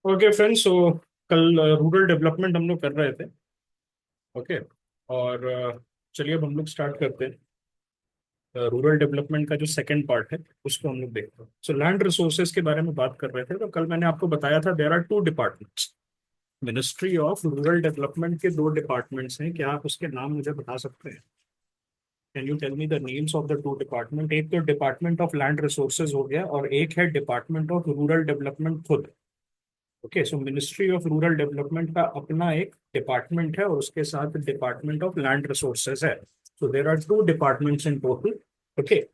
Okay friends, सो कल rural development हम लोग कर रहे थे। ओके। और चलिए अब हम लोग स्टार्ट करते हैं। रूरल डेवलपमेंट का जो सेकंड पार्ट है उसको हम लोग देखते हैं। सो लैंड रिसोर्सेज के बारे में बात कर रहे थे, तो कल मैंने आपको बताया था there are two departments. Ministry of rural development के दो डिपार्टमेंट्स हैं। क्या आप उसके नाम मुझे बता सकते हैं? Can you tell me the names of the two department? एक तो डिपार्टमेंट ऑफ लैंड रिसोर्सेज हो गया और एक है डिपार्टमेंट ऑफ रूरल डेवलपमेंट खुद। Okay, so ministry of rural development का अपना एक डिपार्टमेंट है और उसके साथ डिपार्टमेंट ऑफ लैंड रिसोर्सेज है। So there are two departments in total. Okay.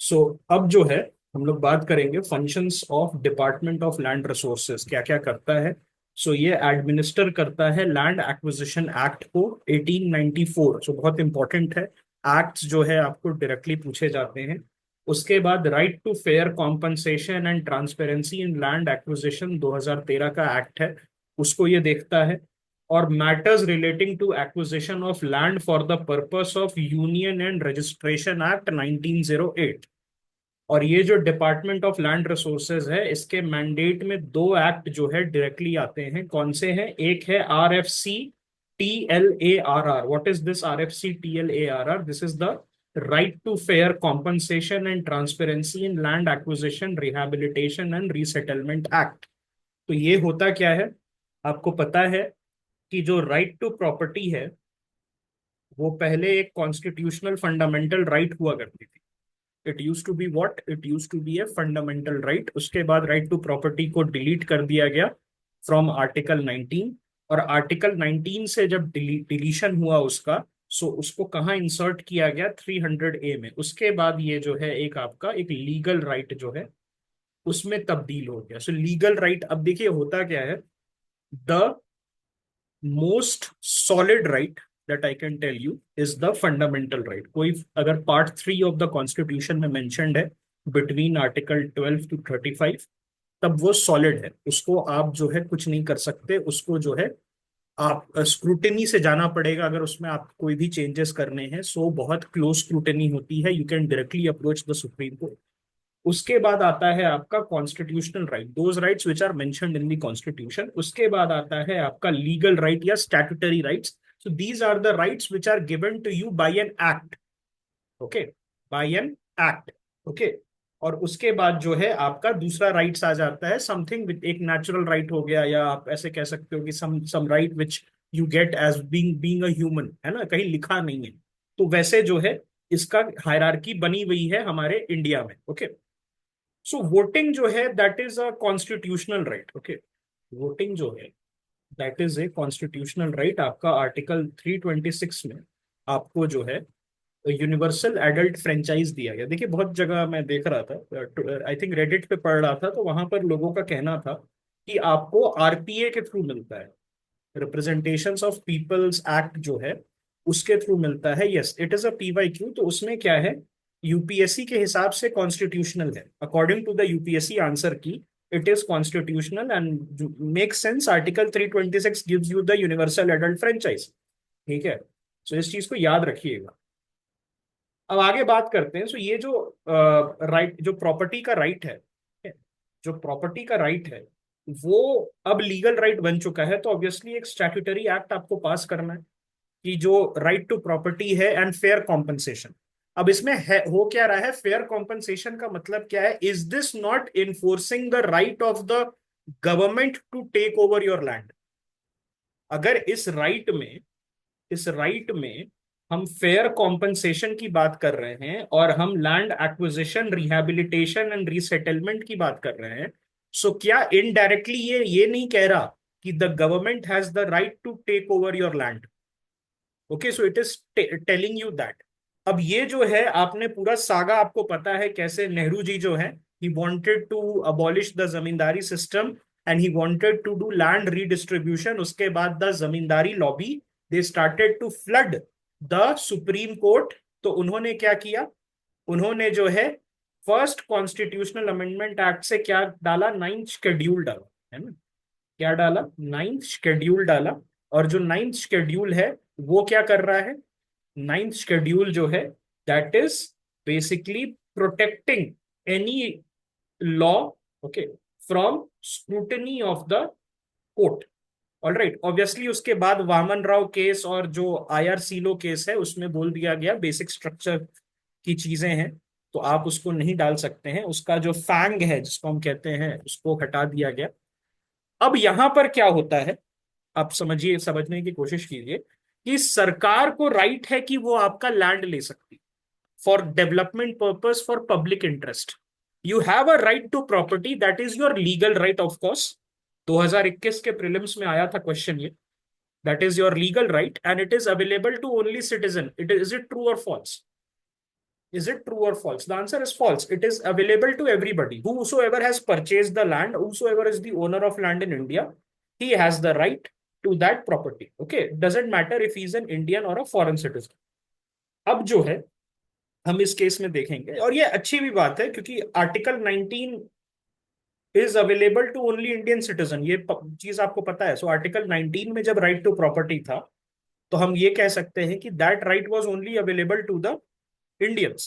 So अब जो है हम लोग बात करेंगे functions of department of land resources क्या क्या करता है। सो ये एडमिनिस्टर करता है लैंड एक्विजिशन एक्ट को 1894। सो बहुत इंपॉर्टेंट है। एक्ट्स जो है आपको डायरेक्टली पूछे जाते हैं। उसके बाद right to fair compensation and transparency in land acquisition 2013 का एक्ट है, उसको ये देखता है। और matters relating to acquisition of land for the purpose of union and registration act 1908। और ये जो डिपार्टमेंट ऑफ लैंड रिसोर्सेज है इसके मैंडेट में दो एक्ट जो है डायरेक्टली आते हैं। कौन से हैं? एक है RFC TLARR। What is this RFC TLARR? This is the right to fair compensation and transparency in land acquisition rehabilitation and resettlement act. तो ये होता क्या है? आपको पता है कि जो राइट टू प्रॉपर्टी है वो पहले एक कॉन्स्टिट्यूशनल फंडामेंटल राइट हुआ करती थी। It use to be what? It use to be a fundamental right. उसके बाद राइट टू प्रॉपर्टी को डिलीट कर दिया गया फ्रॉम आर्टिकल 19। और आर्टिकल 19 से जब डिलीशन हुआ उसका, सो उसको कहाँ इंसर्ट किया गया? 300A में। उसके बाद ये जो है एक आपका एक लीगल राइट जो है उसमें तब्दील हो गया। सो लीगल राइट अब देखिए होता क्या है। The most solid right that I can tell you is the fundamental right. कोई अगर पार्ट 3 ऑफ द कॉन्स्टिट्यूशन में मेंशन्ड है बिटवीन आर्टिकल 12 to 35, तब वो सॉलिड है। उसको आप जो है कुछ नहीं कर सकते। उसको जो है आप स्क्रूटनी से जाना पड़ेगा अगर उसमें आप कोई भी चेंजेस करने हैं। सो बहुत क्लोज स्क्रूटनी होती है। You can directly approach the supreme court. उसके बाद आता है आपका constitutional right, those rights which are mentioned in the constitution. उसके बाद आता है आपका लीगल राइट या statutory rights. So these are the rights which are given to you by an act. Okay, by an act. Okay. और उसके बाद जो है आपका दूसरा राइट्स आ जाता है समथिंग विद एक नेचुरल राइट हो गया, या आप ऐसे कह सकते हो कि some right which you get as being a human, है ना, कहीं लिखा नहीं है। तो वैसे जो है इसका हायरार्की बनी हुई है हमारे इंडिया में। ओके। सो वोटिंग जो है that is a constitutional right. Okay, voting जो है that is a constitutional right. आपका आर्टिकल 326 में आपको जो है यूनिवर्सल एडल्ट फ्रेंचाइज दिया गया। देखिए बहुत जगह मैं देख रहा था, आई थिंक रेडिट पे पढ़ रहा था, तो वहां पर लोगों का कहना था कि आपको आरपीए के थ्रू मिलता है, रिप्रेजेंटेशंस ऑफ पीपल्स एक्ट जो है उसके थ्रू मिलता है। Yes, it is a PYQ। तो उसमें क्या है, यूपीएससी के हिसाब से कॉन्स्टिट्यूशनल है according to the UPSC answer key. It is constitutional and make sense. Article 326 gives you the universal adult franchise. ठीक है, तो इस चीज को याद रखिएगा। अब आगे बात करते हैं। सो ये जो राइट, जो प्रॉपर्टी का राइट है, जो प्रॉपर्टी का राइट है वो अब लीगल राइट बन चुका है। तो ऑब्वियसली एक स्टैट्यूटरी एक्ट आपको पास करना है कि जो राइट टू प्रॉपर्टी है एंड फेयर कॉम्पनसेशन। अब इसमें है हो क्या रहा है? फेयर कॉम्पनसेशन का मतलब क्या है? Is this not enforcing the right of the government to take over your land? अगर इस राइट में हम फेयर कॉम्पनसेशन की बात कर रहे हैं और हम land acquisition rehabilitation and resettlement की बात कर रहे हैं, सो क्या इनडायरेक्टली ये नहीं कह रहा कि the government has the right to take over your land? Okay, so it is telling you that. अब ये जो है आपने पूरा सागा आपको पता है कैसे नेहरू जी जो है he wanted to abolish the zamindari system and he wanted to do land redistribution. उसके बाद the zamindari lobby they started to flood the supreme court. तो उन्होंने क्या किया? उन्होंने जो है फर्स्ट कॉन्स्टिट्यूशनल अमेंडमेंट एक्ट से क्या डाला? नाइन्थ शेड्यूल डाला, है ना? क्या डाला? नाइन्थ शेड्यूल डाला। और जो नाइन्थ शेड्यूल है वो क्या कर रहा है? नाइन्थ शेड्यूल जो है that is basically protecting any law, okay, from scrutiny of the court. Alright, obviously उसके बाद वामन राव केस और जो आईआर सीलो केस है उसमें बोल दिया गया बेसिक स्ट्रक्चर की चीजें हैं, तो आप उसको नहीं डाल सकते हैं, उसका जो फैंग है जिसको हम कहते हैं उसको हटा दिया गया। अब यहां पर क्या होता है, आप समझिए, समझने की कोशिश कीजिए कि सरकार को राइट है कि वो आपका लैंड ले सकती for development purpose, for public interest. You have a right to property, that is your legal right of course. 2021 के प्रीलिम्स में आया था क्वेश्चन ये, that is your legal right and it is available to only citizen. Is it true और false? Is it true or false? The answer is false. It is available to everybody. Whosoever has purchased the land, whosoever is the owner of land in India, he has the right to that property. Okay. Doesn't matter if he's an Indian or a foreign citizen. अब जो है हम इस case में देखेंगे, और ये अच्छी भी बात है क्योंकि article 19 is available to only Indian citizen, ये चीज आपको पता है। सो आर्टिकल 19 में जब राइट टू प्रॉपर्टी था, तो हम ये कह सकते हैं कि that right was only available to the Indians.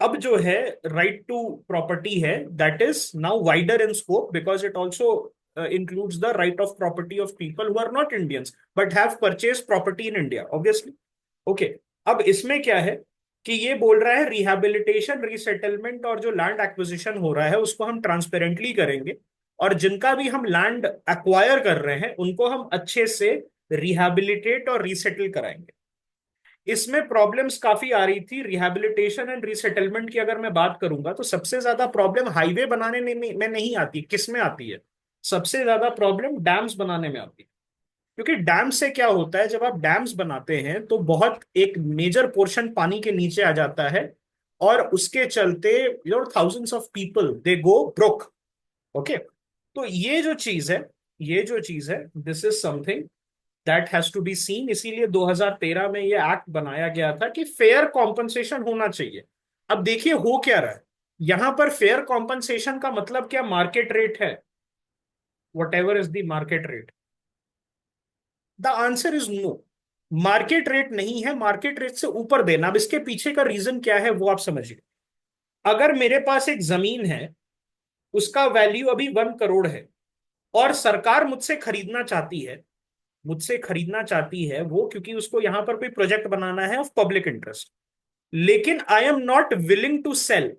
अब जो है राइट टू प्रॉपर्टी है, that is now wider in scope because it also includes the right of property of people who are not Indians but have purchase property in India, obviously. Okay, अब इसमें क्या है कि ये बोल रहा है रिहैबिलिटेशन, रीसेटलमेंट और जो लैंड एक्विजिशन हो रहा है उसको हम ट्रांसपेरेंटली करेंगे, और जिनका भी हम लैंड एक्वायर कर रहे हैं उनको हम अच्छे से रिहैबिलिटेट और रीसेटल कराएंगे। इसमें प्रॉब्लम्स काफी आ रही थी रिहैबिलिटेशन एंड रीसेटलमेंट की। अगर मैं बात करूंगा तो सबसे ज्यादा प्रॉब्लम हाईवे बनाने में नहीं आती, किस में आती है? सबसे ज्यादा प्रॉब्लम डैम्स बनाने में आती है। क्योंकि डैम से क्या होता है, जब आप डैम्स बनाते हैं तो बहुत एक मेजर पोर्शन पानी के नीचे आ जाता है, और उसके चलते your thousands of people they go broke. Okay, तो ये जो चीज है, ये जो चीज है, this is something that has to be seen. इसीलिए 2013 में ये एक्ट बनाया गया था कि फेयर कॉम्पनसेशन होना चाहिए। अब देखिए हो क्या रहा है यहां पर, फेयर कॉम्पनसेशन का मतलब क्या मार्केट रेट है? Whatever is the market rate? The answer is no, market rate नहीं है, मार्केट रेट से ऊपर देना। अब इसके पीछे का रीजन क्या है वो आप समझिए। अगर मेरे पास एक जमीन है, उसका वैल्यू अभी 1 करोड़ है, और सरकार मुझसे खरीदना चाहती है, मुझसे खरीदना चाहती है वो, क्योंकि उसको यहां पर कोई प्रोजेक्ट बनाना है ऑफ पब्लिक इंटरेस्ट, लेकिन I am not willing to sell.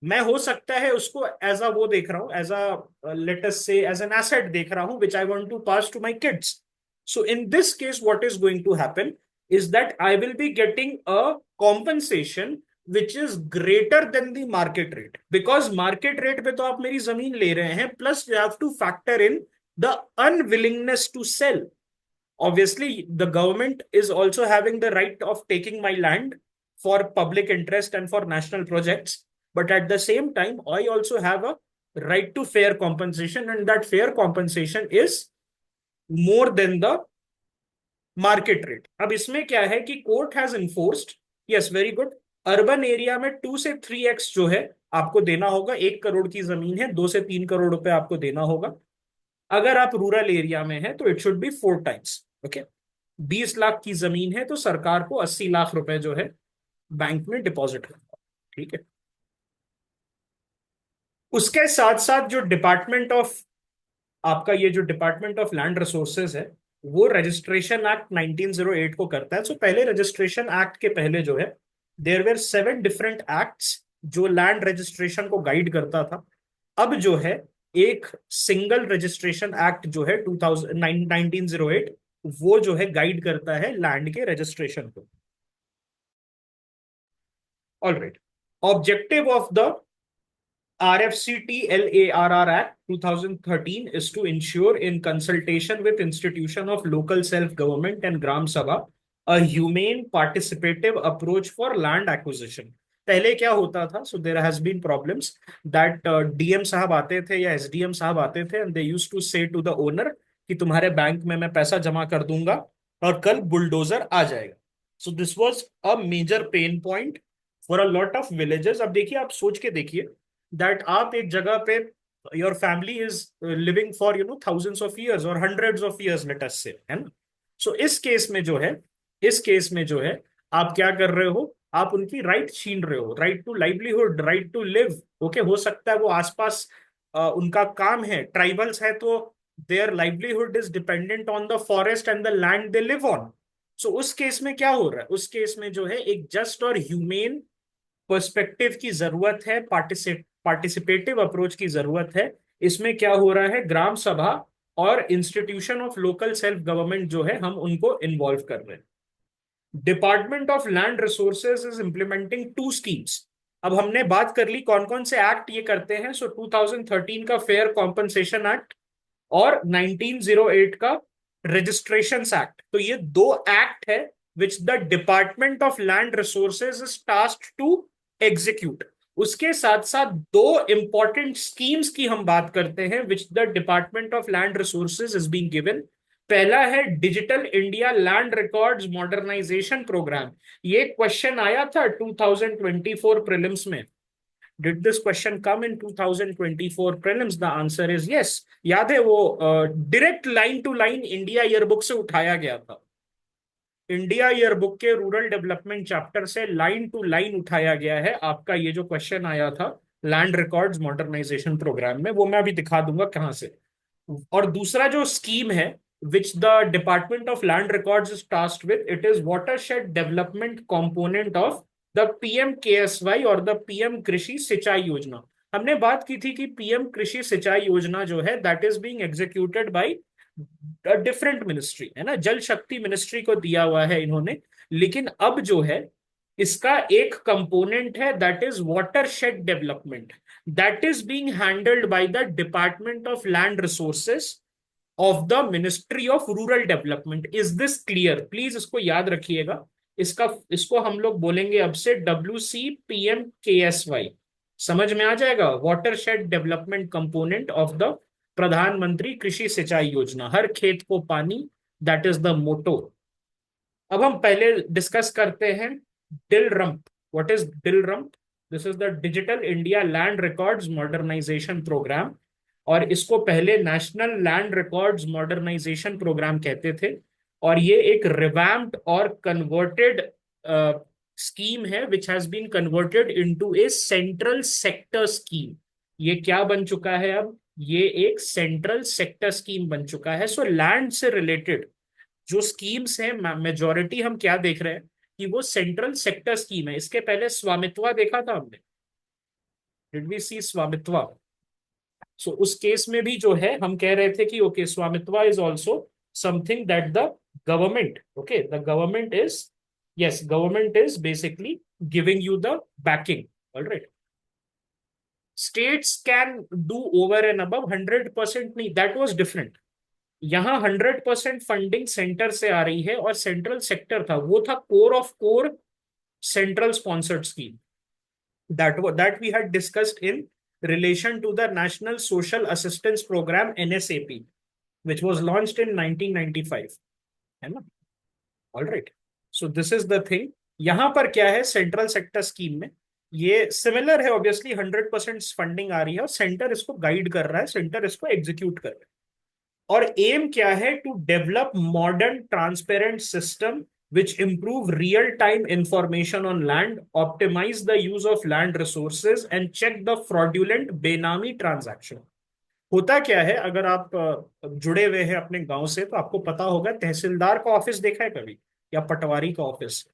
मैं हो सकता है उसको एज अ वो देख रहा हूं, एज अ लेट अस से एज एन एसेट देख रहा हूं which I want to pass to my kids. So in this case what is going to happen is that I will be getting a compensation which is greater than the market rate, because market rate पे तो आप मेरी जमीन ले रहे हैं, plus you have to factor in the unwillingness to sell. Obviously the government is also having the right of taking my land for public interest and for national projects, but at the same time I also have a right to fair compensation, and that fair compensation is more than the market rate। अब इसमें क्या है कि court has enforced, yes very good, urban area में 2 से 3x जो है आपको देना होगा। 1 करोड़ की जमीन है, 2 से 3 करोड़ रुपए आपको देना होगा। अगर आप रूरल एरिया में है तो it should be 4 times. Okay, 20 lakh की जमीन है तो सरकार को 80 लाख रुपए जो है बैंक में डिपॉजिट करना। ठीक है, उसके साथ साथ जो डिपार्टमेंट ऑफ, आपका ये जो डिपार्टमेंट ऑफ लैंड रिसोर्सेज है, वो रजिस्ट्रेशन एक्ट 1908 को करता है। सो पहले रजिस्ट्रेशन एक्ट के पहले जो है देयर वेर 7 डिफरेंट एक्ट्स जो लैंड रजिस्ट्रेशन को गाइड करता था। अब जो है एक सिंगल रजिस्ट्रेशन एक्ट जो है 1908, वो जो है गाइड करता है लैंड के रजिस्ट्रेशन को। All right, objective of the RFCTLARR Act 2013 is to ensure, in consultation with institution of local self-government and Gram Sabha, a humane participative approach for land acquisition। पहले क्या होता था, so there has been problems that DM साहब आते थे या SDM साहब आते थे and they used to say to the owner कि तुम्हारे बैंक में मैं पैसा जमा कर दूंगा और कल बुलडोजर आ जाएगा। So this was a major pain point for a lot of villages। अब देखिए, आप सोच के देखिए दैट आप एक जगह पे, your family is living for thousands of years और hundreds of years let us say, है ना। सो इस केस में जो है, इस केस में जो है आप क्या कर रहे हो, आप उनकी राइट छीन रहे हो, right to livelihood, right to live. Okay, हो सकता है वो आसपास उनका काम है, ट्राइबल्स है तो their livelihood is dependent on the forest and the land they live on. So उस केस में क्या हो रहा है, उस केस में जो है एक जस्ट और ह्यूमेन पर्सपेक्टिव की जरूरत है, पार्टिसिपेटिव अप्रोच की जरूरत है। इसमें क्या हो रहा है, ग्राम सभा और institution of local self government जो है हम उनको इन्वॉल्व कर रहे हैं। Department of land resources is implementing to schemes. अब हमने बात कर ली कौन कौन से एक्ट ये करते हैं। सो 2013 का फेयर कॉम्पनसेशन एक्ट और 1908 का रजिस्ट्रेशन एक्ट। तो ये दो एक्ट है which the department of land resources is tasked to execute. उसके साथ साथ दो इंपॉर्टेंट स्कीम्स की हम बात करते हैं which the department of land resources is being given. पहला है digital India land records modernisation programme. ये क्वेश्चन आया था 2024 प्रीलिम्स में। Did this question come in 2024 prelims? The answer is yes. याद है वो direct line to line India yearbook से उठाया गया था। इंडिया ईयरबुक के रूरल डेवलपमेंट चैप्टर से लाइन टू लाइन उठाया गया है आपका ये जो क्वेश्चन आया था लैंड रिकॉर्ड्स मॉडर्नाइजेशन प्रोग्राम में। वो मैं अभी दिखा दूंगा कहां से। और दूसरा जो स्कीम है which the department of land records is tasked with, it is watershed development component of the PM KSY और द पीएम कृषि सिंचाई योजना। हमने बात की थी कि पीएम कृषि सिंचाई योजना जो है that is being executed by different ministry, है ना, जल शक्ति मिनिस्ट्री को दिया हुआ है इन्होंने। लेकिन अब जो है इसका एक कंपोनेंट है that is watershed development, that is being handled by the department of land resources of the ministry of rural development. Is this clear? Please इसको याद रखिएगा। इसको हम लोग बोलेंगे अब से WCPMKSY। समझ में आ जाएगा, watershed development component of the प्रधानमंत्री कृषि सिंचाई योजना, हर खेत को पानी, दैट इज द मोटो। अब हम पहले डिस्कस करते हैं DILRMP. What is DILRMP? This is the digital India land records modernisation programme, और इसको पहले national land records modernisation programme कहते थे। और ये एक रिवैम्प्ड और कन्वर्टेड स्कीम है which has been converted into a central sector scheme. ये क्या बन चुका है अब? ये एक सेंट्रल सेक्टर स्कीम बन चुका है। सो लैंड से रिलेटेड जो स्कीम्स हैं मेजोरिटी हम क्या देख रहे हैं कि वो सेंट्रल सेक्टर स्कीम है। इसके पहले स्वामित्व देखा था हमने, डिड वी सी स्वामित्व? सो उस केस में भी जो है हम कह रहे थे कि ओके स्वामित्व is also something that the government, okay the government is, yes, government is basically giving you the backing. All right, states can do over and above 100% नहीं, that was different। यहाँ 100% फंडिंग सेंटर से आ रही है और central sector था, वो था core of core central sponsored scheme that we had discussed in relation to the National Social Assistance Program NSAP, which was launched in 1995, है ना? All right, so this is the thing। यहां पर क्या है, central sector scheme में ये similar है, obviously 100% funding आ रही है और सेंटर इसको गाइड कर रहा है, सेंटर इसको एग्जीक्यूट कर रहा है। और एम क्या है? To develop modern transparent system which improve real-time information on land, optimize the use of land resources and check the fraudulent बेनामी transaction। होता क्या है, अगर आप जुड़े हुए हैं अपने गांव से तो आपको पता होगा, तहसीलदार का ऑफिस देखा है कभी, या पटवारी का ऑफिस?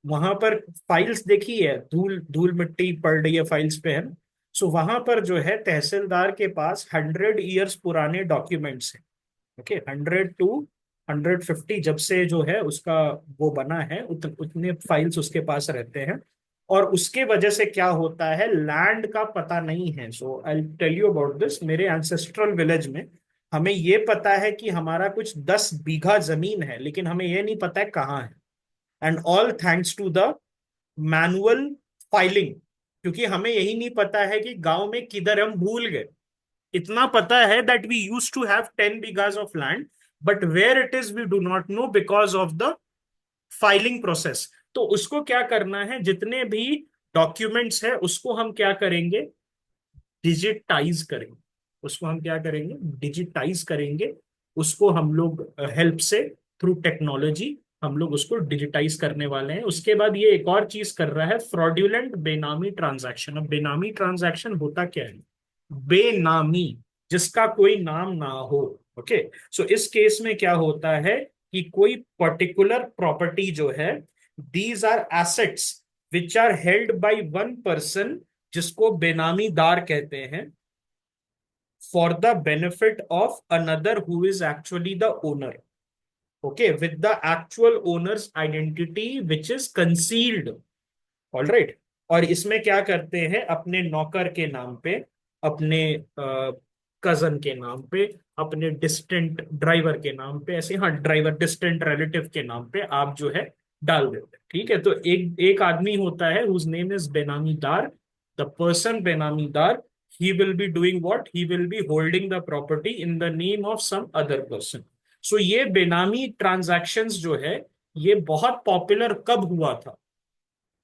वहां पर फाइल्स देखी है, धूल धूल मिट्टी पड़ रही है फाइल्स पे, है ना? सो वहां पर जो है तहसीलदार के पास 100 years पुराने डॉक्यूमेंट्स हैं। ओके, 100 to 150 जब से जो है उसका वो बना है उतने फाइल्स उसके पास रहते हैं। और उसके वजह से क्या होता है, लैंड का पता नहीं है। So I tell you about this. मेरे एंसेस्ट्रल विलेज में हमें ये पता है कि हमारा कुछ 10 बीघा जमीन है, लेकिन हमें ये नहीं पता है कहाँ है। And all thanks to the manual filing, क्योंकि हमें यही नहीं पता है कि गांव में किधर, हम भूल गए। इतना पता है that we use to have 10 bighas of land, but where it is we do not know because of the filing process. तो उसको क्या करना है, जितने भी डॉक्यूमेंट्स है उसको हम क्या करेंगे, डिजिटाइज करेंगे। उसको हम क्या करेंगे, डिजिटाइज करेंगे। उसको हम लोग हेल्प से, थ्रू टेक्नोलॉजी हम लोग उसको डिजिटाइज करने वाले हैं। उसके बाद ये एक और चीज कर रहा है, फ्रॉड्यूलेंट बेनामी ट्रांजैक्शन। अब बेनामी ट्रांजैक्शन होता क्या है? बेनामी जिसका कोई नाम ना हो। ओके, सो इस केस में क्या होता है कि कोई पर्टिकुलर प्रॉपर्टी जो है, these are assets which are held by one person, जिसको बेनामीदार कहते हैं, for the benefit of another who is actually the owner. Okay, with the actual owner's identity which is concealed. All right. और इसमें क्या करते हैं, अपने नौकर के नाम पे, अपने कजन के नाम पे, अपने डिस्टेंट ड्राइवर के नाम पे, ऐसे, हाँ, ड्राइवर डिस्टेंट रिलेटिव के नाम पे आप जो है डाल देते हैं। ठीक है, तो एक एक आदमी होता है whose name is benamidar. The person benamidar, he will be doing what, he will be holding the property in the name of some other person. So ये बेनामी ट्रांजैक्शंस जो है, ये बहुत पॉपुलर कब हुआ था?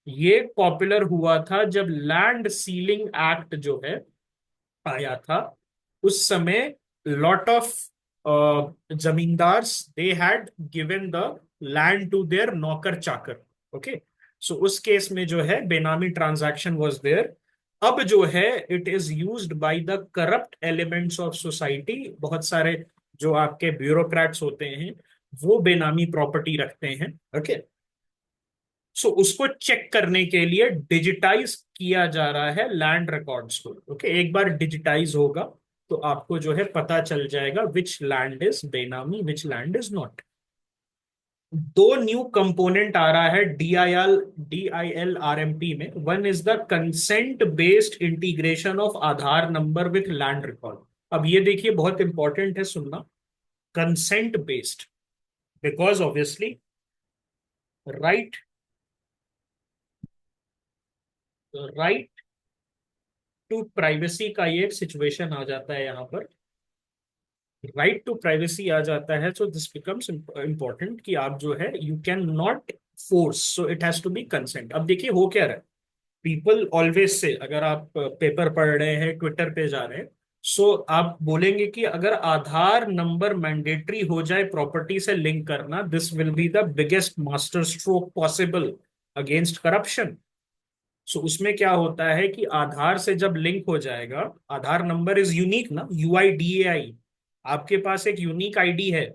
ये पॉपुलर हुआ था जब लैंड सीलिंग एक्ट जो है आया था। उस समय lot of zamindars, they had given the land to their नौकर चाकर। ओके, सो उस केस में जो है बेनामी ट्रांजैक्शन वाज देयर। अब जो है it is used by the corrupt elements of society. बहुत सारे जो आपके ब्यूरोक्रेट्स होते हैं, वो बेनामी प्रॉपर्टी रखते हैं। ओके, सो उसको चेक करने के लिए डिजिटाइज किया जा रहा है लैंड रिकॉर्ड्स को। ओके, एक बार डिजिटाइज होगा तो आपको जो है पता चल जाएगा विच land is benami, which land is not. दो न्यू कंपोनेंट आ रहा है DIL में। One is the consent based integration of Aadhaar number with land record. अब ये देखिए, बहुत इंपॉर्टेंट है सुनना। Consent based, because obviously right, right to privacy का ये एक सिचुएशन आ जाता है यहाँ पर। राइट टू प्राइवेसी आ जाता है, सो दिस बिकम्स इंपॉर्टेंट कि आप जो है you can not force, so it has to be consent. अब देखिए हो क्या रहा है, पीपल ऑलवेज से, अगर आप पेपर पढ़ रहे हैं, ट्विटर पे जा रहे हैं, सो आप बोलेंगे कि अगर आधार नंबर मैंडेटरी हो जाए प्रॉपर्टी से लिंक करना, this will be the biggest master stroke possible against corruption. So उसमें क्या होता है कि आधार से जब लिंक हो जाएगा, आधार नंबर इज यूनिक ना, UIDAI, आपके पास एक यूनिक आईडी है।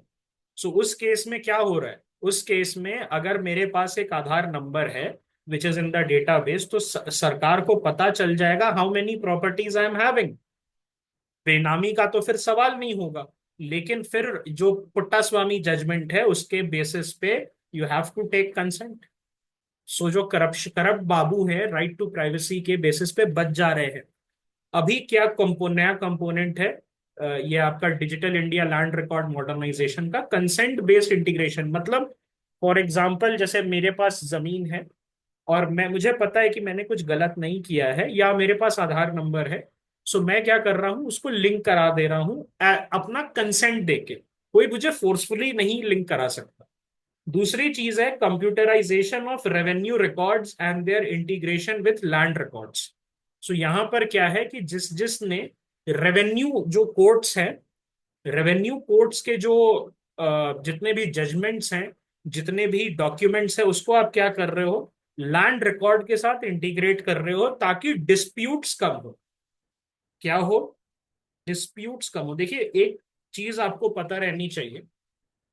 सो उस केस में क्या हो रहा है, उस केस में अगर मेरे पास एक आधार नंबर है which is in the database, तो सरकार को पता चल जाएगा how many properties I am having. बेनामी का तो फिर सवाल नहीं होगा, लेकिन फिर जो पुट्टा स्वामी जजमेंट है उसके बेसिस पे you have to take consent. So जो करप्ट बाबू है, राइट टू प्राइवेसी के बेसिस पे बच जा रहे हैं। अभी क्या नया कंपोनेंट है, ये आपका digital India land record modernisation का कंसेंट बेस्ड इंटीग्रेशन। मतलब फॉर एग्जांपल, जैसे मेरे पास जमीन है और मुझे पता है कि मैंने कुछ गलत नहीं किया है, या मेरे पास आधार नंबर है, सो मैं क्या कर रहा हूँ, उसको लिंक करा दे रहा हूँ अपना कंसेंट देके। कोई मुझे फोर्सफुली नहीं लिंक करा सकता। दूसरी चीज है computerisation of revenue records and their integration with land records. So यहां पर क्या है कि जिसने रेवेन्यू जो कोर्ट्स हैं, रेवेन्यू कोर्ट्स के जो जितने भी जजमेंट्स हैं, जितने भी डॉक्यूमेंट्स हैं, उसको आप क्या कर रहे हो, लैंड रिकॉर्ड के साथ इंटीग्रेट कर रहे हो, ताकि डिस्प्यूट्स कम हो। क्या हो, डिस्प्यूट्स कम हो। देखिए, एक चीज आपको पता रहनी चाहिए,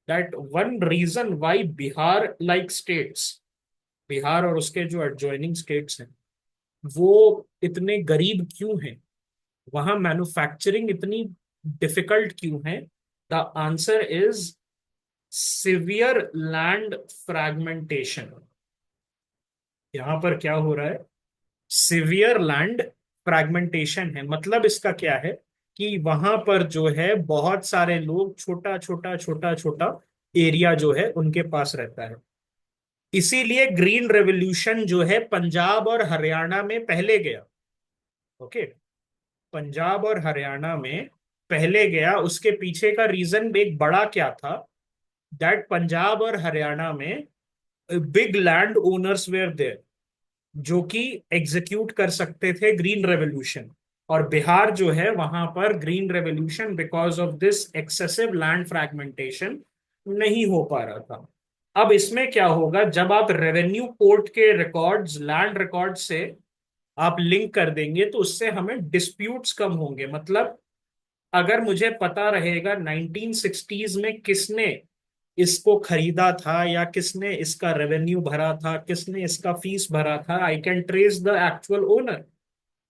that one reason why Bihar like states, Bihar और उसके जो एडजॉइनिंग स्टेट्स हैं, वो इतने गरीब क्यों हैं, वहां मैन्युफैक्चरिंग इतनी डिफिकल्ट क्यों है? The answer is severe land fragmentation. यहां पर क्या हो रहा है, सिवियर लैंड फ्रैगमेंटेशन है। मतलब इसका क्या है कि वहां पर जो है बहुत सारे लोग, छोटा छोटा छोटा छोटा एरिया जो है उनके पास रहता है। इसीलिए ग्रीन रेवोल्यूशन जो है पंजाब और हरियाणा में पहले गया। ओके, पंजाब और हरियाणा में पहले गया। उसके पीछे का रीजन एक बड़ा क्या था, दैट पंजाब और हरियाणा में big land owners were there, जो कि एग्जीक्यूट कर सकते थे ग्रीन रेवोल्यूशन। और बिहार जो है, वहां पर green revolution because of this excessive land fragmentation नहीं हो पा रहा था। अब इसमें क्या होगा, जब आप रेवेन्यू कोर्ट के रिकॉर्ड्स लैंड रिकॉर्ड से आप लिंक कर देंगे, तो उससे हमें डिस्प्यूट्स कम होंगे। मतलब अगर मुझे पता रहेगा 1960s में किसने इसको खरीदा था या किसने इसका रेवेन्यू भरा था, किसने इसका फीस भरा था, I can trace the actual owner.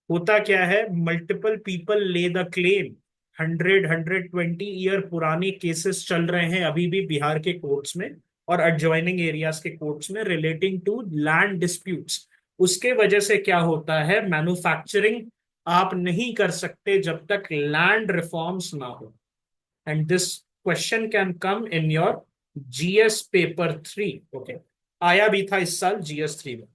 होता क्या है, मल्टीपल पीपल ले द क्लेम। 120 पुराने केसेस चल रहे हैं अभी भी बिहार के कोर्ट्स में और एडजॉइनिंग एरियाज के कोर्ट्स में रिलेटिंग टू लैंड डिस्प्यूट्स। उसके वजह से क्या होता है, मैन्युफैक्चरिंग आप नहीं कर सकते जब तक लैंड रिफॉर्म्स ना हो। And this question can come in your GS paper 3। Okay, आया भी था इस साल जीएस 3 में।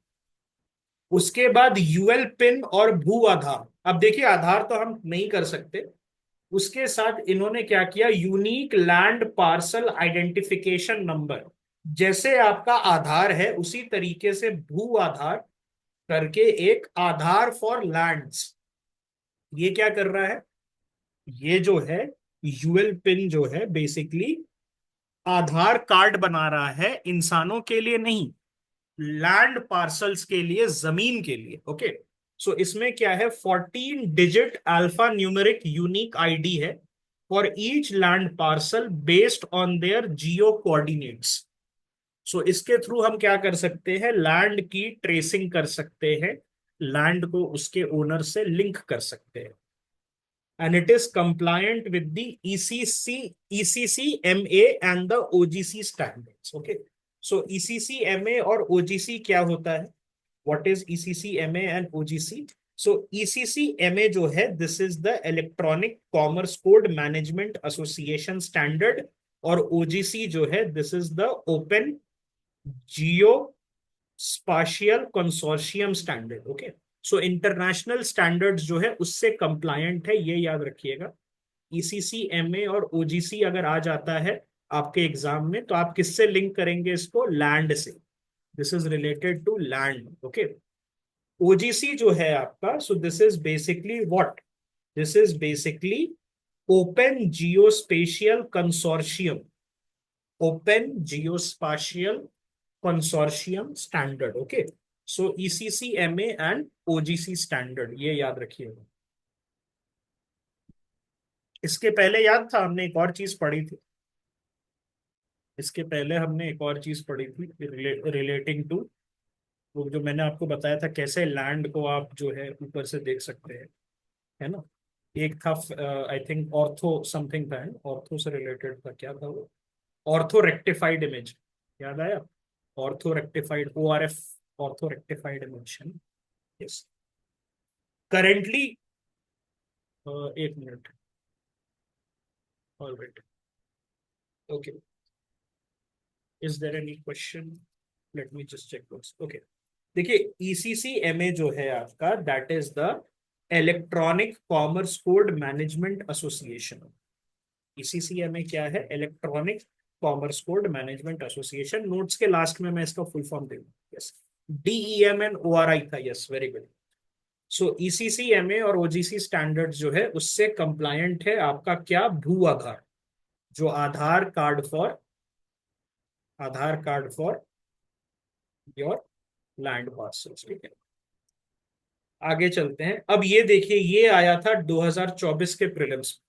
उसके बाद यूएल पिन और भू आधार। अब देखिए, आधार तो हम नहीं कर सकते, उसके साथ इन्होंने क्या किया, unique land parcel identification number. जैसे आपका आधार है उसी तरीके से भू आधार करके एक आधार फॉर लैंड्स, ये क्या कर रहा है, ये जो है यूएल पिन जो है बेसिकली आधार कार्ड बना रहा है इंसानों के लिए नहीं, लैंड पार्सल्स के लिए, जमीन के लिए। ओके, सो इसमें क्या है, 14 digit alphanumeric unique ID है for each land parcel based on their geo coordinates. So इसके थ्रू हम क्या कर सकते हैं, लैंड की ट्रेसिंग कर सकते हैं, लैंड को उसके ओनर से लिंक कर सकते हैं। And it is compliant with the ECC, and the OGC standards. Okay. So ECC, MA और OGC क्या होता है? What is ECC, MA and OGC? So ECC, MA जो है, this is the Electronic Commerce Code Management Association Standard, और OGC जो है, this is the Open Geospatial Consortium Standard. Okay. So international standards जो है उससे कंप्लायंट है, ये याद रखिएगा। ईसीसी, एमए और ओजीसी अगर आ जाता है आपके एग्जाम में तो आप किससे लिंक करेंगे इसको, लैंड से। This is related to land. Okay, OGC जो है आपका, so this is basically what, this is basically open geospatial consortium, open geospatial consortium standard. Okay, so ECC, MA and OGC standard, ये याद रखिएगा। इसके पहले याद था हमने एक और चीज पढ़ी थी, इसके पहले हमने एक और चीज पढ़ी थी रिलेटिंग टू वो जो मैंने आपको बताया था कैसे लैंड को आप जो है ऊपर से देख सकते हैं, है ना। एक था आई थिंक ऑर्थो समथिंग था, ऑर्थो से रिलेटेड था, क्या था वो, ऑर्थो रेक्टिफाइड इमेज, याद आया, ortho rectified, ORF, ortho rectified image. Yes, currently, एक minute, alright, okay, is there any question, let me just check this. Okay, देखिए ईसीसी, एमए जो है आपका, that is the electronic commerce code management association. ECCMA क्या है, electronic commerce code management association. Notes के last में मैं इसका फुल फॉर्म दे दूंगा। यस, DEMNORI था, यस, वेरी गुड। सो ईसीसीएमए और ओजीसी स्टैंडर्ड जो है उससे कंप्लायंट है आपका क्या, भू आधार, जो Aadhaar card for your land parcels. ठीक है, आगे चलते हैं। अब ये देखिए, ये आया था 2024 के prelims.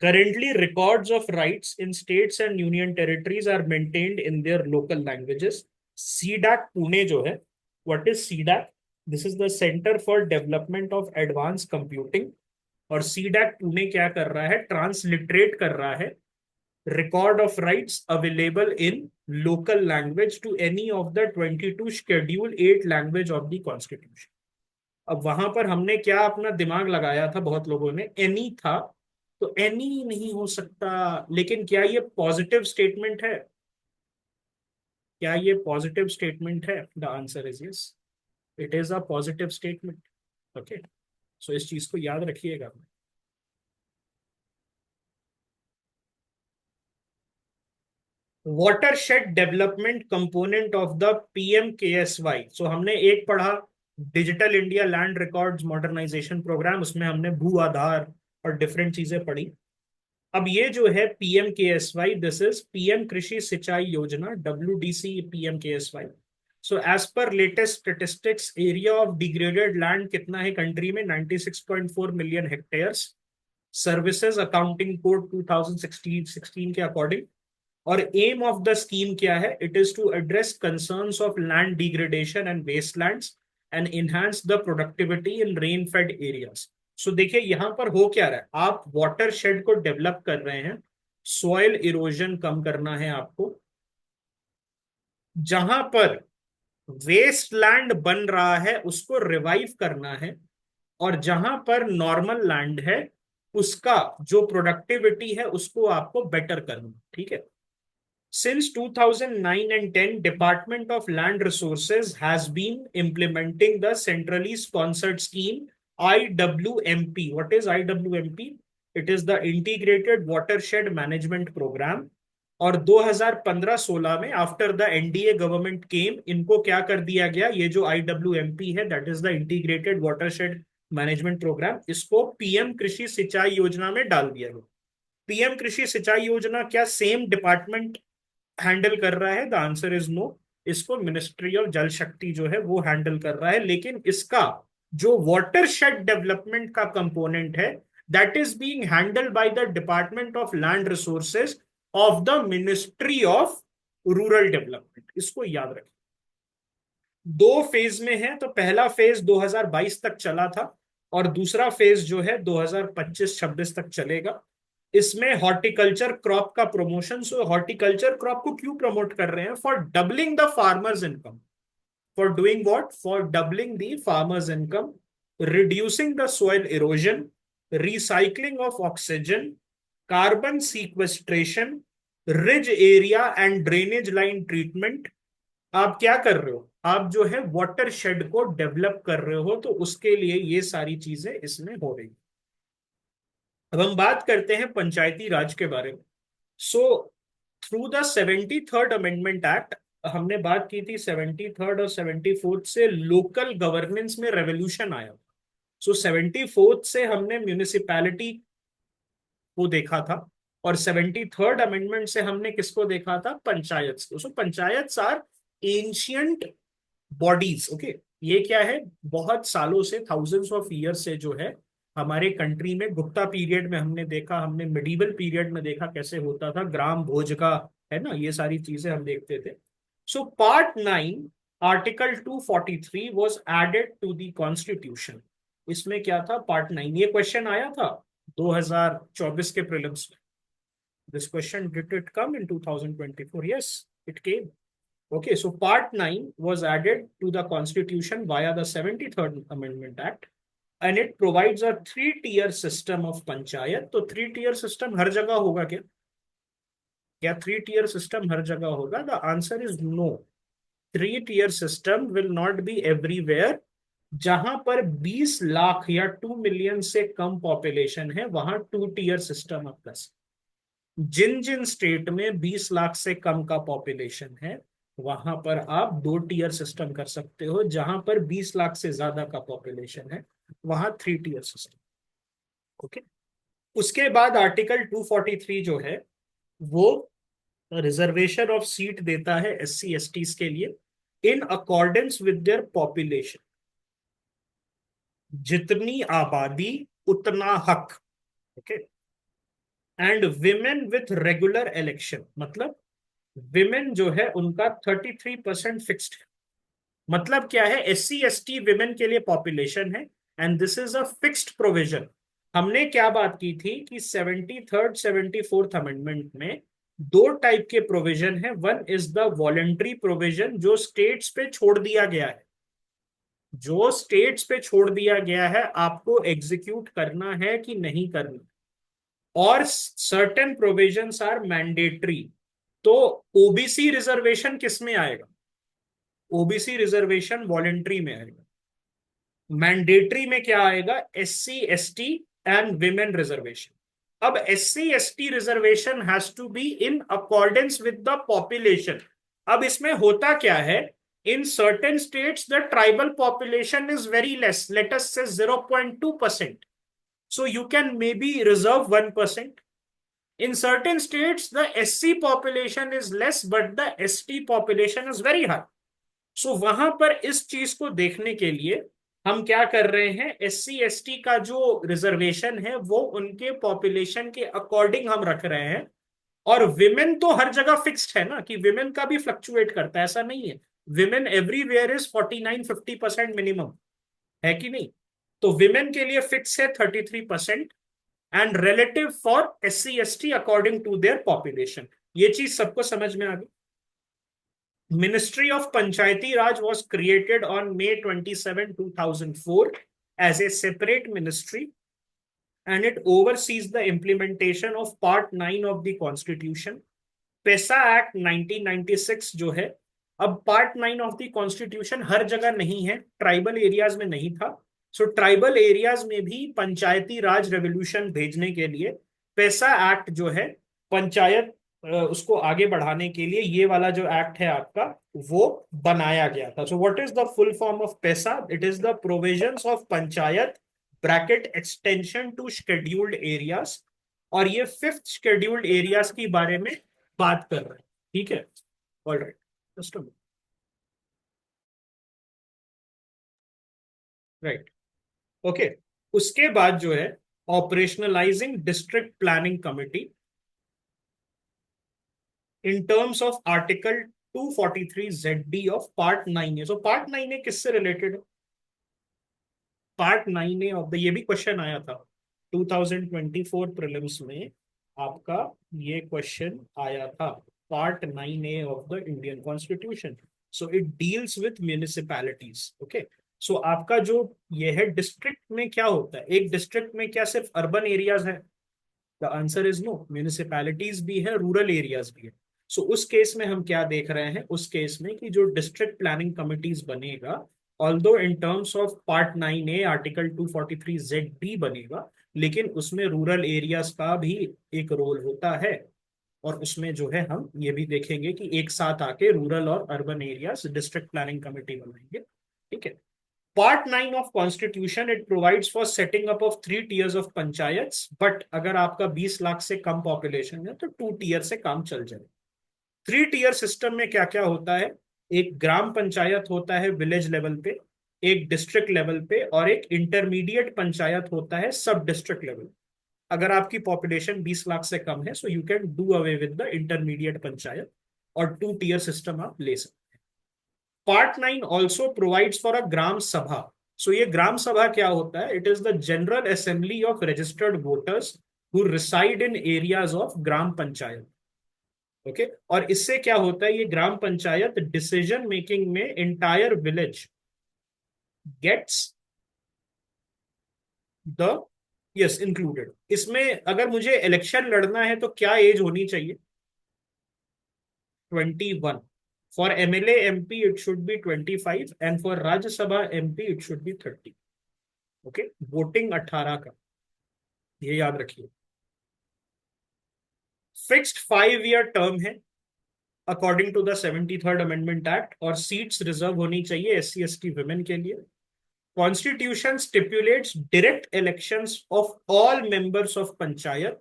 Currently, records of rights in states and union territories are maintained in their local languages. CDAC Pune जो है, what is CDAC? This is the Center for Development of Advanced Computing. और CDAC पुणे क्या कर रहा है, ट्रांसलिटरेट कर रहा है record of rights available in local language to any of the 22 schedule 8 language of the constitution. अब वहां पर हमने क्या अपना दिमाग लगाया था, बहुत लोगों ने एनी था, तो एनी नहीं हो सकता, लेकिन क्या ये पॉजिटिव स्टेटमेंट है, क्या ये पॉजिटिव स्टेटमेंट है? The answer is yes, it is a positive statement. Okay, so इस चीज को याद रखिएगा। Watershed development component of the PMKSY। So हमने एक पढ़ा digital India land records modernisation programme, उसमें हमने भू आधार और डिफरेंट चीजें पढ़ी। अब ये जो है PMKSY, दिस इज PM कृषि Sinchai Yojana, WDC PMKSY। So as per latest statistics, area of degraded land कितना है कंट्री में, 96.4 million hectares. Services accounting code 2016 के अकॉर्डिंग। और एम ऑफ द स्कीम क्या है? It is to address concerns of land degradation and wastelands and enhance the productivity in rain fed areas. So देखिए यहां पर हो क्या रहा है, आप वाटर शेड को डेवलप कर रहे हैं, सॉइल इरोजन कम करना है आपको, जहां पर वेस्ट लैंड बन रहा है उसको रिवाइव करना है, और जहां पर नॉर्मल लैंड है उसका जो प्रोडक्टिविटी है उसको आपको बेटर करना है, ठीक है। Since 2009 and 10, Department of Land Resources has been implementing the centrally sponsored scheme IWMP. What is IWMP? It is the Integrated Watershed Management Program. और 2015-16 में after the NDA government came, इनको क्या कर दिया गया, ये जो IWMP है that is the integrated watershed management program, इसको पीएम कृषि सिंचाई योजना में डाल दिया गया। पीएम कृषि सिंचाई योजना क्या सेम डिपार्टमेंट हैंडल कर रहा है? The answer is no. इसको मिनिस्ट्री ऑफ जल शक्ति जो है वो हैंडल कर रहा है, लेकिन इसका जो वाटर शेड डेवलपमेंट का कंपोनेंट है that is being handled by the department of land resources of the ministry of rural development. इसको याद रखें। दो फेज में है, तो पहला फेज 2022 तक चला था और दूसरा फेज जो है 2025-26 तक चलेगा। इसमें हॉर्टिकल्चर क्रॉप का प्रमोशन। सो हॉर्टिकल्चर क्रॉप को क्यों प्रमोट कर रहे हैं? For doubling the farmers income. For doing what? For doubling the farmers income, reducing the soil erosion, recycling of oxygen, carbon sequestration, ridge area and drainage line treatment. आप क्या कर रहे हो? आप जो है वाटर शेड को डेवलप कर रहे हो, तो उसके लिए ये सारी चीजें इसमें हो रही। अब हम बात करते हैं पंचायती राज के बारे में। So through the 73rd amendment act, हमने बात की थी 73rd और 74th से लोकल गवर्नेंस में रेवोल्यूशन आया। सो 74th से हमने म्यूनिसिपैलिटी को देखा था, और 73rd अमेंडमेंट से हमने किसको देखा था? पंचायत को। So panchayat are ancient bodies. Okay, ये क्या है? बहुत सालों से, थाउजेंड्स ऑफ ईयर से जो है हमारे कंट्री में, गुप्ता पीरियड में हमने देखा, हमने मिडीवल पीरियड में देखा कैसे होता था, ग्राम भोज का, है ना, ये सारी चीजें हम देखते थे। So part 9 article 243 was added to the constitution. इसमें क्या था? पार्ट 9। ये क्वेश्चन आया था 2024 के प्रीलिम्स में। This question did it come in 2024? Yes, it came. Okay, so Part 9 was added to the Constitution via the 73rd Amendment Act, and it provides a three-tier system of panchayat. तो three-tier system हर जगह होगा क्या? क्या three-tier system हर जगह होगा? The answer is no. Three-tier system will not be everywhere. जहां पर 20 लाख या 2 मिलियन से कम पॉपुलेशन है वहां टू-टियर सिस्टम अप्लाई। जिन जिन स्टेट में 20 लाख से कम का पॉपुलेशन है वहां पर आप दो टीयर सिस्टम कर सकते हो, जहां पर 20 लाख से ज्यादा का पॉपुलेशन है वहां थ्री टीयर सिस्टम। ओके, उसके बाद आर्टिकल 243 जो है वो रिजर्वेशन ऑफ सीट देता है SC STs के लिए इन अकॉर्डेंस विद देयर पॉपुलेशन। जितनी आबादी उतना हक। Okay, and women with regular election, मतलब विमेन जो है उनका 33% फिक्स्ड है। मतलब क्या है? SC ST विमेन के लिए पॉपुलेशन है, and this is a fixed provision. हमने क्या बात की थी कि 73rd 74th अमेंडमेंट में दो टाइप के प्रोविजन है। One is the voluntary provision, जो स्टेट्स पे छोड़ दिया गया है। जो स्टेट्स पे छोड़ दिया गया है आपको एग्जीक्यूट करना है कि नहीं करना, और सर्टेन प्रोविजंस आर मैंडेटरी। तो ओबीसी रिजर्वेशन किस में आएगा? ओबीसी रिजर्वेशन वॉलेंट्री में आएगा। मैंडेटरी में क्या आएगा? SC ST and women reservation. अब SC ST reservation has to be in accordance with the population. अब इसमें होता क्या है? In certain states the tribal population is very less, let us say 0.2%, so you can maybe reserve 1%. In certain states, the SC population is less, but the ST population is very high. So वहां पर इस चीज को देखने के लिए हम क्या कर रहे हैं, SC ST का जो रिजर्वेशन है वो उनके पॉपुलेशन के अकॉर्डिंग हम रख रहे हैं। और विमेन तो हर जगह फिक्स्ड है ना, कि विमेन का भी फ्लक्चुएट करता है, ऐसा नहीं है। विमेन एवरीवेयर इज 49-50% मिनिमम, है कि नहीं? तो विमेन के लिए फिक्स है 33%, and relative for SC ST according to their population. ये चीज सबको समझ में आ गई। Ministry of Panchayati Raj was created on May 27, 2004 as a separate ministry, and it oversees the implementation of Part 9 of the Constitution. पैसा act 1996 जो है, अब पार्ट 9 ऑफ द कॉन्स्टिट्यूशन हर जगह नहीं है, ट्राइबल एरियाज में नहीं था। सो ट्राइबल एरियाज में भी पंचायती राज रेवोल्यूशन भेजने के लिए पैसा एक्ट जो है, पंचायत उसको आगे बढ़ाने के लिए ये वाला जो एक्ट है आपका, वो बनाया गया था। So what is the full form of PESA? It is the provisions of panchayat bracket extension to scheduled areas. और ये फिफ्थ शेड्यूल्ड एरियाज के बारे में बात कर रहे हैं। ठीक है, all right, just right, okay. उसके बाद जो है, operationalizing district planning committee in terms of article 243 ZD of part 9A। So part 9A किससे रिलेटेड है? पार्ट 9A ऑफ द, ये भी क्वेश्चन आया था 2024 प्रीलिम्स में, आपका ये क्वेश्चन आया था। Part 9A of the Indian constitution, so it deals with municipalities. Okay, so आपका जो ये है, डिस्ट्रिक्ट में क्या होता है? एक डिस्ट्रिक्ट में क्या सिर्फ अर्बन एरियाज है? The answer is no, municipalities भी है, रूरल एरियाज भी है। सो उस केस में हम क्या देख रहे हैं, उस केस में कि जो डिस्ट्रिक्ट प्लानिंग कमिटीज बनेगा, although in terms of part 9A article 243 ZD बनेगा, लेकिन उसमें रूरल एरियाज का भी एक रोल होता है। और उसमें जो है हम ये भी देखेंगे कि एक साथ आके रूरल और urban areas district planning committee बनाएंगे। ठीक है। Part 9 of constitution, it provides for setting up of 3 tiers of panchayat, but अगर आपका 20 लाख से कम पॉपुलेशन है तो 2 tier से काम चल जाए। 3 tier सिस्टम में क्या क्या होता है? एक ग्राम पंचायत होता है विलेज लेवल पे, एक डिस्ट्रिक्ट लेवल पे, और एक इंटरमीडिएट पंचायत होता है सब डिस्ट्रिक्ट लेवल। अगर आपकी पॉपुलेशन 20 लाख से कम है, so you can do away with the intermediate panchayat, और 2 tier सिस्टम आप ले सकते। Part 9 also provides for a gram sabha. So ये ग्राम सभा क्या होता है? It is the general assembly of registered voters who reside in areas of gram panchayat. Okay, और इससे क्या होता है, ये ग्राम पंचायत डिसीजन मेकिंग में entire village gets the, yes, included. इसमें अगर मुझे इलेक्शन लड़ना है तो क्या एज होनी चाहिए? 21। For MLA MP it should be 25, and for Rajya Sabha MP it should be 30। Okay, voting 18 का, ये याद रखिए। फिक्स्ड 5 year टर्म है according to the 73rd amendment act, और सीट्स रिजर्व होनी चाहिए SC ST वुमेन के लिए। Constitution stipulates direct elections of all members of panchayat,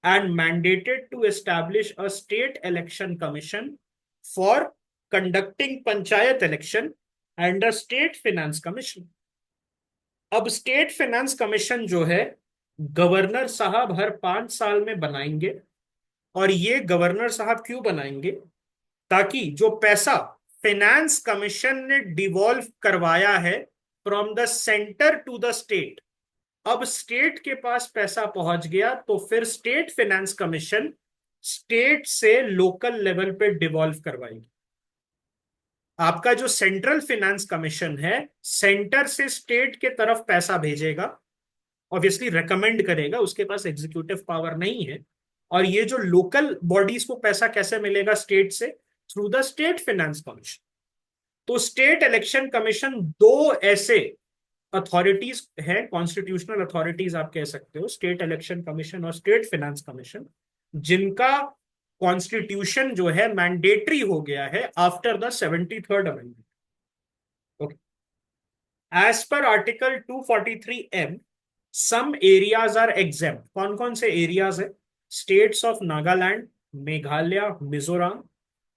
and mandated to establish a state election commission for conducting panchayat election and a state finance commission। अब state finance commission जो है, governor साहब हर 5 साल में बनाएंगे। और ये गवर्नर साहब क्यों बनाएंगे? ताकि जो पैसा फाइनेंस कमीशन ने डिवॉल्व करवाया है from the centre to the state, अब स्टेट के पास पैसा पहुंच गया, तो फिर स्टेट फाइनेंस कमीशन स्टेट से लोकल लेवल पे डिवॉल्व करवाएगी। आपका जो सेंट्रल फाइनेंस कमीशन है, सेंटर से स्टेट के तरफ पैसा भेजेगा, ऑब्वियसली रेकमेंड करेगा, उसके पास एग्जीक्यूटिव पावर नहीं है। और ये जो लोकल बॉडीज को पैसा कैसे मिलेगा स्टेट से? Through the state finance commission. तो स्टेट इलेक्शन कमीशन दो ऐसे अथॉरिटीज है, कॉन्स्टिट्यूशनल अथॉरिटीज आप कह सकते हो, स्टेट इलेक्शन कमीशन और स्टेट फाइनेंस कमीशन, जिनका कॉन्स्टिट्यूशन जो है मैंडेटरी हो गया है after the 73rd amendment. Okay, as per article 243M some areas are exempt. कौन कौन से एरियाज है? States of Nagaland, Meghalaya, Mizoram,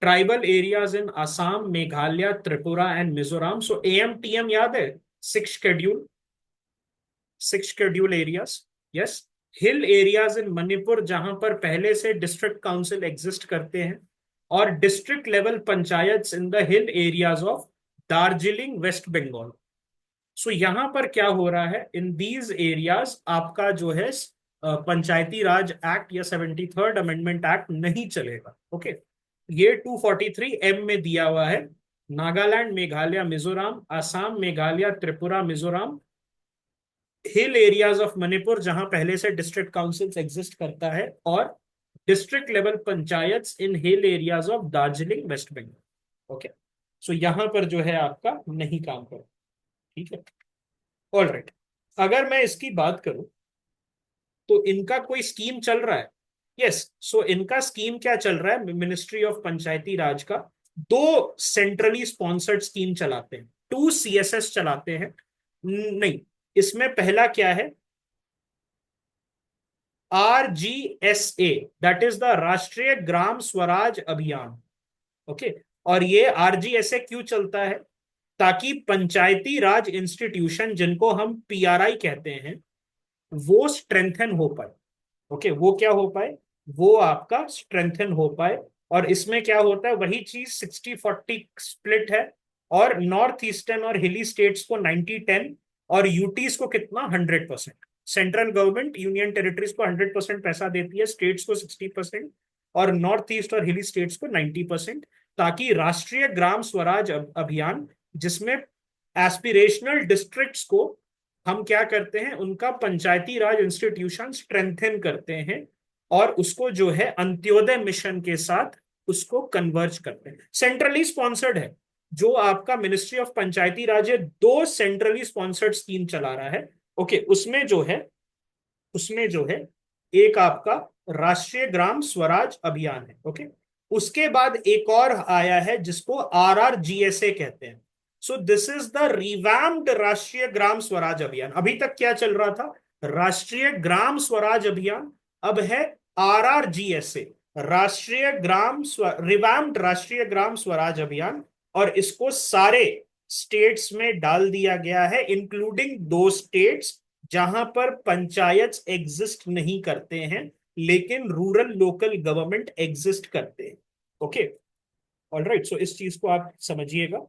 tribal areas in Assam, Meghalaya, Tripura and Mizoram. So AMTM याद है? Six schedule areas, yes. Hill areas in Manipur जहां पर पहले से डिस्ट्रिक्ट काउंसिल एग्जिस्ट करते हैं, और district level panchayat in the hill areas of Darjeeling West Bengal. So यहां पर क्या हो रहा है, इन दीज एरियाज आपका जो है पंचायती राज एक्ट या 73rd अमेंडमेंट एक्ट नहीं चलेगा। ओके, ये 243M में दिया हुआ है। Nagaland, Meghalaya, Mizoram, Assam, Meghalaya, Tripura, Mizoram, hill areas of Manipur जहां पहले से डिस्ट्रिक्ट काउंसिल्स एग्जिस्ट करता है, और district level panchayat in hill areas of Darjeeling West Bengal. Okay, so यहां पर जो है आपका नहीं काम करो। ठीक है, ऑल राइट। अगर मैं इसकी बात करूं तो इनका कोई स्कीम चल रहा है। यस, सो इनका स्कीम क्या चल रहा है, मिनिस्ट्री ऑफ पंचायती राज का दो सेंट्रली स्पॉन्सर्ड स्कीम चलाते हैं, 2 CSS चलाते हैं। नहीं, इसमें पहला क्या है, RGSA, दैट इज द राष्ट्रीय ग्राम स्वराज अभियान। ओके, और ये RGSA क्यों चलता है, ताकि पंचायती राज इंस्टीट्यूशन जिनको हम PRI कहते हैं वो स्ट्रेंथन हो पाए। ओके, वो क्या हो पाए, वो आपका स्ट्रेंथन हो पाए। और इसमें क्या होता है, वही चीज 60-40 स्प्लिट है, और नॉर्थ ईस्टर्न और हिली स्टेट्स को 90-10, और यूटीज को कितना, 100%। सेंट्रल गवर्नमेंट यूनियन टेरिटरीज को 100% पैसा देती है, स्टेट्स को 60%, और नॉर्थ ईस्ट और हिली स्टेट्स को 90%, ताकि राष्ट्रीय ग्राम स्वराज अभियान, जिसमें एस्पिरेशनल डिस्ट्रिक्ट्स को हम क्या करते हैं, उनका पंचायती राज इंस्टीट्यूशन स्ट्रेंथन करते हैं, और उसको जो है अंत्योदय मिशन के साथ उसको कन्वर्ज करते हैं। सेंट्रली स्पॉन्सर्ड है, जो आपका मिनिस्ट्री ऑफ पंचायती राज है, दो सेंट्रली स्पॉन्सर्ड स्कीम चला रहा है। ओके, उसमें जो है एक आपका राष्ट्रीय ग्राम स्वराज अभियान है। ओके, उसके बाद एक और आया है जिसको RRGSA कहते हैं। सो दिस इज द रिवैम्ड राष्ट्रीय ग्राम स्वराज अभियान। अभी तक क्या चल रहा था, राष्ट्रीय ग्राम स्वराज अभियान, अब है RRGSA, रिवैम्ड राष्ट्रीय ग्राम स्वराज अभियान। और इसको सारे स्टेट्स में डाल दिया गया है, इंक्लूडिंग दो स्टेट्स जहां पर पंचायत एग्जिस्ट नहीं करते हैं लेकिन रूरल लोकल गवर्नमेंट एग्जिस्ट करते हैं। ओके, ऑल राइट, सो इस चीज को आप समझिएगा।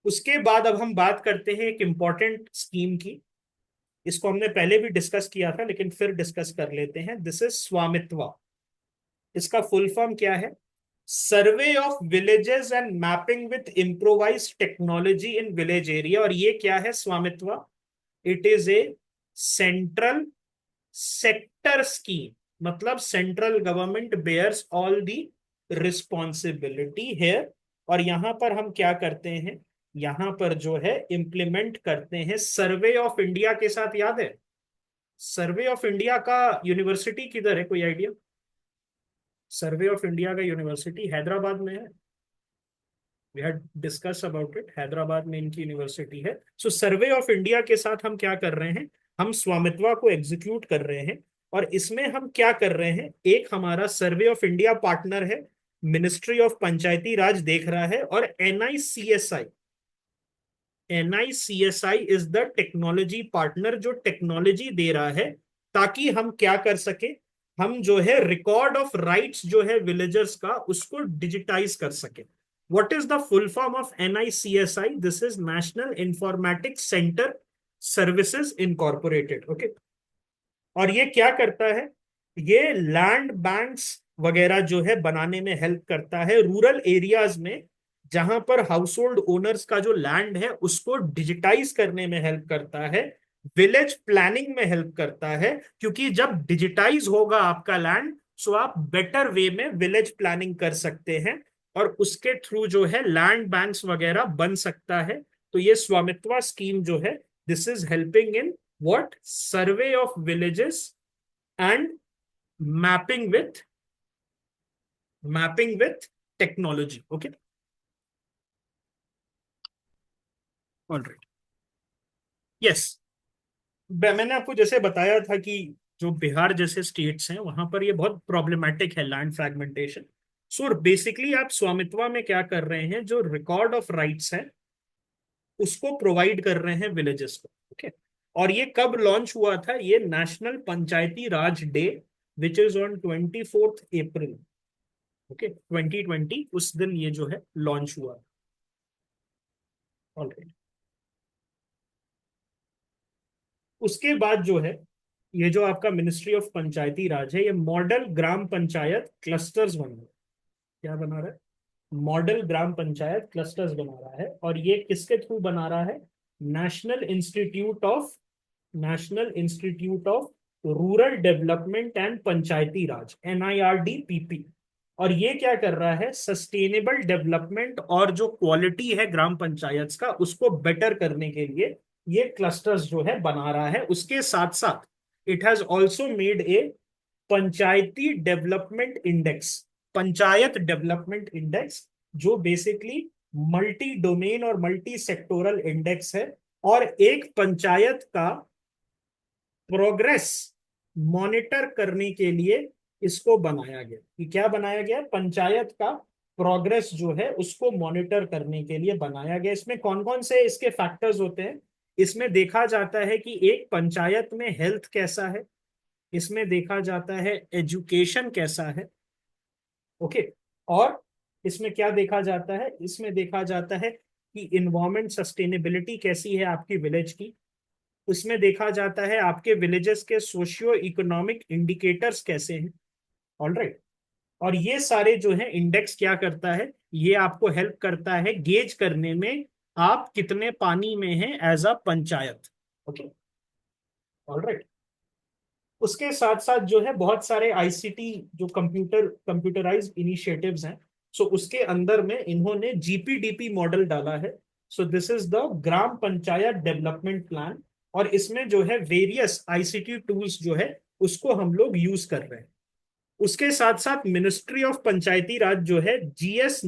उसके बाद अब हम बात करते हैं एक इंपॉर्टेंट स्कीम की। इसको हमने पहले भी डिस्कस किया था लेकिन फिर डिस्कस कर लेते हैं। दिस इज स्वामित्व। इसका फुल फॉर्म क्या है, survey of villages and mapping with improvise technology in village area. और ये क्या है Svamitva, it is a central sector scheme, मतलब central government bears all the responsibility here. और यहां पर हम क्या करते हैं, यहां पर जो है इम्प्लीमेंट करते हैं सर्वे ऑफ इंडिया के साथ। याद है सर्वे ऑफ इंडिया का यूनिवर्सिटी किधर है, कोई आइडिया? सर्वे ऑफ इंडिया का यूनिवर्सिटी हैदराबाद में है। We had discuss about it, Hyderabad में इनकी यूनिवर्सिटी है। सो सर्वे ऑफ इंडिया के साथ हम क्या कर रहे हैं, हम स्वामित्व को एग्जीक्यूट कर रहे हैं। और इसमें हम क्या कर रहे हैं, एक हमारा सर्वे ऑफ इंडिया पार्टनर है, मिनिस्ट्री ऑफ पंचायती राज देख रहा है, और NICSI is the technology partner, जो टेक्नोलॉजी दे रहा है, ताकि हम क्या कर सके, हम जो है रिकॉर्ड ऑफ राइट्स जो है विलेजर्स का उसको डिजिटाइज कर सके। What is the full form of NICSI? This is national informatics centre services incorporated. Okay, और ये क्या करता है, ये लैंड बैंक्स वगैरह जो है बनाने में हेल्प करता है, रूरल एरियाज में जहां पर हाउस होल्ड ओनर्स का जो लैंड है उसको डिजिटाइज करने में हेल्प करता है, विलेज प्लानिंग में हेल्प करता है। क्योंकि जब डिजिटाइज होगा आपका लैंड, सो आप बेटर वे में विलेज प्लानिंग कर सकते हैं, और उसके थ्रू जो है लैंड बैंक्स वगैरह बन सकता है। तो ये स्वामित्व स्कीम जो है, this is helping in what, survey of villages and mapping with technology. Okay, alright, yes. मैंने आपको जैसे बताया था कि जो बिहार जैसे स्टेट्स हैं वहां पर ये बहुत प्रॉब्लमेटिक है लैंड फ्रैगमेंटेशन। सो बेसिकली आप स्वामित्व में क्या कर रहे हैं, जो रिकॉर्ड ऑफ राइट्स है उसको प्रोवाइड कर रहे हैं विलेजेस को। ओके, और ये कब लॉन्च हुआ था? ये national panchayati raj day which is on 24 April, okay, 2020, उस दिन ये जो है लॉन्च हुआ। ऑलराइट, उसके बाद जो है ये जो आपका मिनिस्ट्री ऑफ पंचायती राज है, ये मॉडल ग्राम पंचायत क्लस्टर्स बना रहा है। क्या बना रहा है? मॉडल ग्राम पंचायत क्लस्टर्स बना रहा है, और ये किसके थ्रू बना रहा है? National institute of national institute of rural development and Panchayati Raj, NIRDPP। और ये क्या कर रहा है? सस्टेनेबल डेवलपमेंट और जो क्वालिटी है ग्राम पंचायत का उसको बेटर करने के लिए ये क्लस्टर्स जो है बना रहा है। उसके साथ साथ it has also made a Panchayati development index, panchayat development index, जो बेसिकली मल्टी डोमेन और मल्टी सेक्टोरल इंडेक्स है। और एक पंचायत का प्रोग्रेस मॉनिटर करने के लिए इसको बनाया गया। कि क्या बनाया गया? पंचायत का प्रोग्रेस जो है उसको मॉनिटर करने के लिए बनाया गया। इसमें कौन कौन से इसके फैक्टर्स होते हैं? इसमें देखा जाता है कि एक पंचायत में हेल्थ कैसा है, इसमें देखा जाता है एजुकेशन कैसा है, ओके, और इसमें क्या देखा जाता है? इसमें देखा जाता है कि इन्वायरमेंट सस्टेनेबिलिटी कैसी है आपकी विलेज की। उसमें देखा जाता है आपके विलेजेस के सोशियो इकोनॉमिक इंडिकेटर्स कैसे हैं। ऑलराइट, और ये सारे जो है इंडेक्स क्या करता है? ये आपको हेल्प करता है गेज करने में आप कितने पानी में हैं as a panchayat. Okay, alright, उसके साथ साथ जो है बहुत सारे आईसीटी जो कंप्यूटराइज्ड इनिशिएटिव्स हैं, सो उसके अंदर में इन्होंने GPDP मॉडल डाला है। सो this is the gram panchayat development plan, और इसमें जो है वेरियस आईसीटी टूल्स जो है उसको हम लोग यूज कर रहे हैं। उसके साथ साथ मिनिस्ट्री ऑफ पंचायती राज जो है GS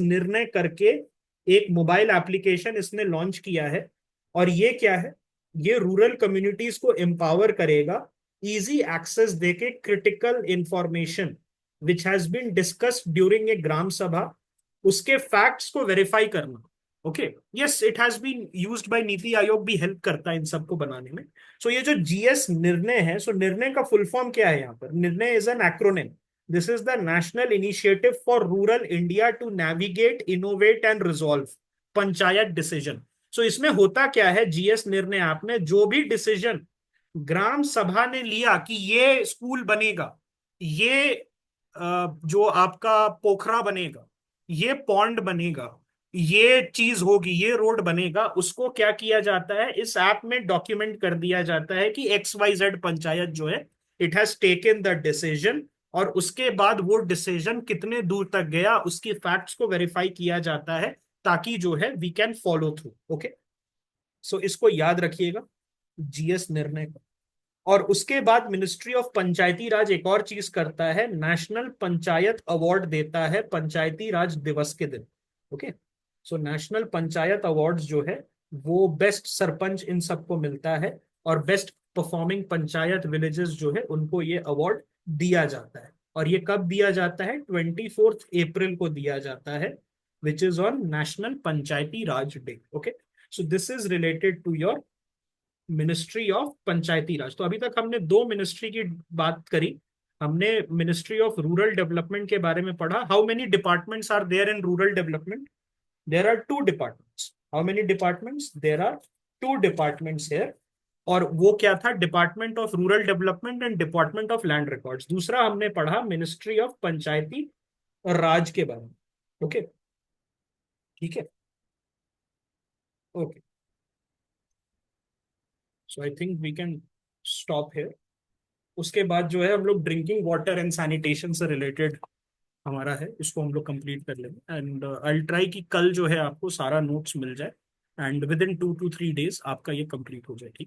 निर्णय करके एक मोबाइल एप्लीकेशन इसने लॉन्च किया है। और ये क्या है? ये रूरल कम्युनिटीज को एम्पावर करेगा, इजी एक्सेस देके critical information which has been discussed during a gram sabha, उसके फैक्ट्स को वेरीफाई करना। Okay, yes, it has been used by NITI Aayog, भी हेल्प करता है इन सबको बनाने में। सो ये जो GS निर्णय है, सो निर्णय का फुल फॉर्म क्या है यहाँ पर? निर्णय is an acronym. This is the National Initiative for Rural India to Navigate, Innovate and Resolve panchayat decision. So इसमें होता क्या है? GS निर्णय आपने जो भी डिसीजन ग्राम सभा ने लिया कि ये स्कूल बनेगा, ये जो आपका पोखरा बनेगा, ये पॉन्ड बनेगा, ये चीज होगी, ये रोड बनेगा, उसको क्या किया जाता है? इस ऐप में डॉक्यूमेंट कर दिया जाता है कि XYZ पंचायत जो है it has taken the decision. और उसके बाद वो डिसीजन कितने दूर तक गया उसकी फैक्ट्स को वेरीफाई किया जाता है, ताकि जो है we can follow through. Okay, so इसको याद रखिएगा, GS निर्णय का। और उसके बाद मिनिस्ट्री ऑफ पंचायती राज एक और चीज करता है, नेशनल पंचायत अवार्ड देता है पंचायती राज दिवस के दिन। Okay, so national panchayat awards जो है वो बेस्ट सरपंच इन सबको मिलता है, और बेस्ट परफॉर्मिंग पंचायत विलेजेस जो है उनको ये अवार्ड दिया जाता है। और ये कब दिया जाता है? 24 अप्रैल को दिया जाता है, which is on national panchayati raj day. Okay, so this is related to your ministry of panchayati raj. तो अभी तक हमने दो मिनिस्ट्री की बात करी। हमने मिनिस्ट्री ऑफ रूरल डेवलपमेंट के बारे में पढ़ा। How many departments are there in rural development? There are two departments. How many departments? There are two departments here. और वो क्या था? Department of rural development and department of land records. दूसरा हमने पढ़ा मिनिस्ट्री ऑफ पंचायती राज के बारे में। ओके, ठीक है, okay, so I think we can stop here. उसके बाद जो है हम लोग ड्रिंकिंग वाटर एंड सैनिटेशन से रिलेटेड हमारा है, इसको हम लोग कंप्लीट कर लेंगे। एंड आई ट्राई कि कल जो है आपको सारा नोट्स मिल जाए, and with in 2 to 3 days आपका ये कंप्लीट हो जाए। ठीक है।